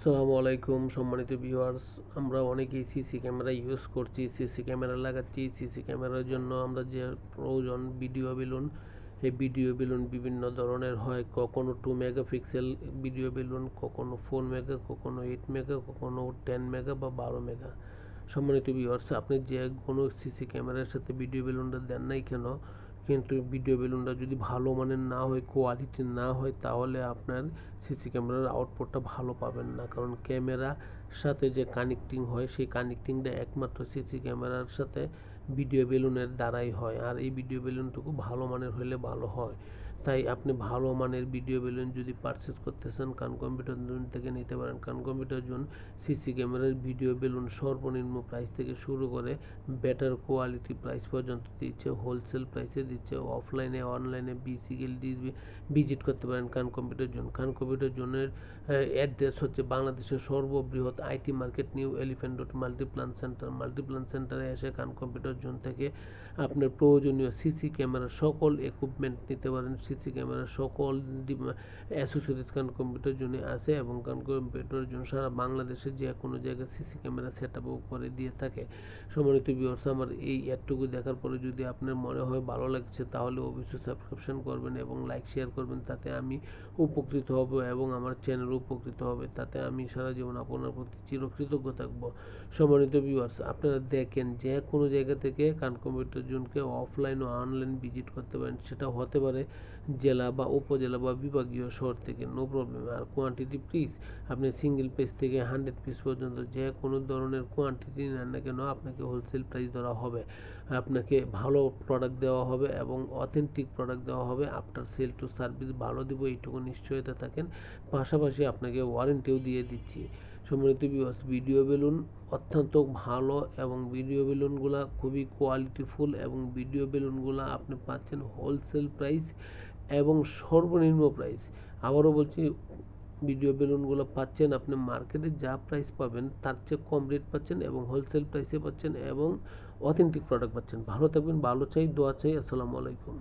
আসসালামু আলাইকুম সম্মানিত ভিউয়ার্স। আমরা অনেকেই সিসি ক্যামেরা ইউজ করছি, সিসি ক্যামেরা লাগাচ্ছি। সিসি ক্যামেরার জন্য আমরা যে প্রয়োজন ভিডিও বেলুন, এই ভিডিও বেলুন বিভিন্ন ধরনের হয়। কখনো 2 মেগাপিক্সেল ভিডিও বেলুন, কখনো 4 মেগা, কখনো 8 মেগা, কখনো 10 মেগা বা 12 মেগা। সম্মানিত ভিউয়ার্স, আপনি যে কোনো সিসি ক্যামেরার সাথে ভিডিও বেলুনটা দেন নাই কেন, কিন্তু ভিডিও বেলুনটা যদি ভালো মানের না হয়, কোয়ালিটি না হয়, তাহলে আপনার সিসি ক্যামেরার আউটপুটটা ভালো পাবেন না। কারণ ক্যামেরার সাথে যে কানেক্টিং হয়, সেই কানেক্টিংটা একমাত্র সিসি ক্যামেরার সাথে ভিডিও বেলুনের দ্বারাই হয়। আর এই ভিডিও বেলুনটুকু ভালো মানের হলে ভালো হয়। তাই আপনি ভালো মানের ভিডিও বেলুন যদি পারচেস করতে চান, খান কম্পিউটার জোন থেকে নিতে পারেন। খান কম্পিউটার জোন সিসি ক্যামেরার ভিডিও বেলুন সর্বনিম্ন প্রাইস থেকে শুরু করে বেটার কোয়ালিটি প্রাইস পর্যন্ত দিচ্ছে, হোলসেল প্রাইসে দিচ্ছে। অফলাইনে অনলাইনে বেসিক্যালি ভিজিট করতে পারেন খান কম্পিউটার জোন। খান কম্পিউটার জোনের অ্যাড্রেস হচ্ছে বাংলাদেশের সর্ববৃহৎ IT market, new elephant road, Multiplan centre. Multiplan সেন্টারে এসে খান কম্পিউটার জোন থেকে আপনার প্রয়োজনীয় সিসি ক্যামেরার সকল ইকুইপমেন্ট নিতে পারেন। সিসি ক্যামেরার সকল অ্যাসেসরিজ খান কম্পিউটার জোনে আছে এবং খান কম্পিউটার জোন সারা বাংলাদেশের যে কোনো জায়গায় সিসি ক্যামেরা সেট আপও করে দিয়ে থাকে। সম্মানিত ভিউয়ার্স, আমার এই অ্যাডটুকু দেখার পরে যদি আপনার মনে হয় ভালো লাগছে, তাহলে অবশ্যই সাবস্ক্রিপশন করবেন এবং লাইক শেয়ার করবেন। তাতে আমি উপকৃত হব এবং আমার চ্যানেল উপকৃত হবে। তাতে আমি সারা জীবন আপনার প্রতি চিরকৃতজ্ঞ থাকব। সম্মানিত ভিউয়ার্স, আপনারা দেখেন যে কোনো জায়গা থেকে খান কম্পিউটার জোনকে অফলাইন ও অনলাইন ভিজিট করতে পারেন। সেটা হতে পারে জেলা বা উপজেলা বা বিভাগীয় শহর থেকে, নো প্রবলেম। আর কোয়ান্টিটি প্লিজ আপনি সিঙ্গেল পিস থেকে 100 পিস পর্যন্ত যে কোনো ধরনের কোয়ান্টিটি নেন না কেন, আপনাকে হোলসেল প্রাইস ধরা হবে। আপনাকে ভালো প্রোডাক্ট দেওয়া হবে এবং অথেন্টিক প্রোডাক্ট দেওয়া হবে। আফটার সেল টু সার্ভিস ভালো দেবো, এইটুকু নিশ্চয়তা থাকেন। পাশাপাশি আপনাকে ওয়ারেন্টিও দিয়ে দিচ্ছি। সম্মানিত ভিউয়ার্স, ভিডিও বেলুন অত্যন্ত ভালো এবং ভিডিও বেলুনগুলা খুবই কোয়ালিটিফুল এবং ভিডিও বেলুনগুলা আপনি পাচ্ছেন হোলসেল প্রাইস এবং সর্বনিম্ন প্রাইস। আবারও বলছি, ভিডিও বেলুনগুলো পাচ্ছেন আপনি মার্কেটে যা প্রাইস পাবেন তার চেয়ে কম রেট পাচ্ছেন এবং হোলসেল প্রাইসে পাচ্ছেন এবং অথেন্টিক প্রোডাক্ট পাচ্ছেন। ভালো থাকবেন, ভালো চাই, দোয়া চাই। আসসালামু আলাইকুম।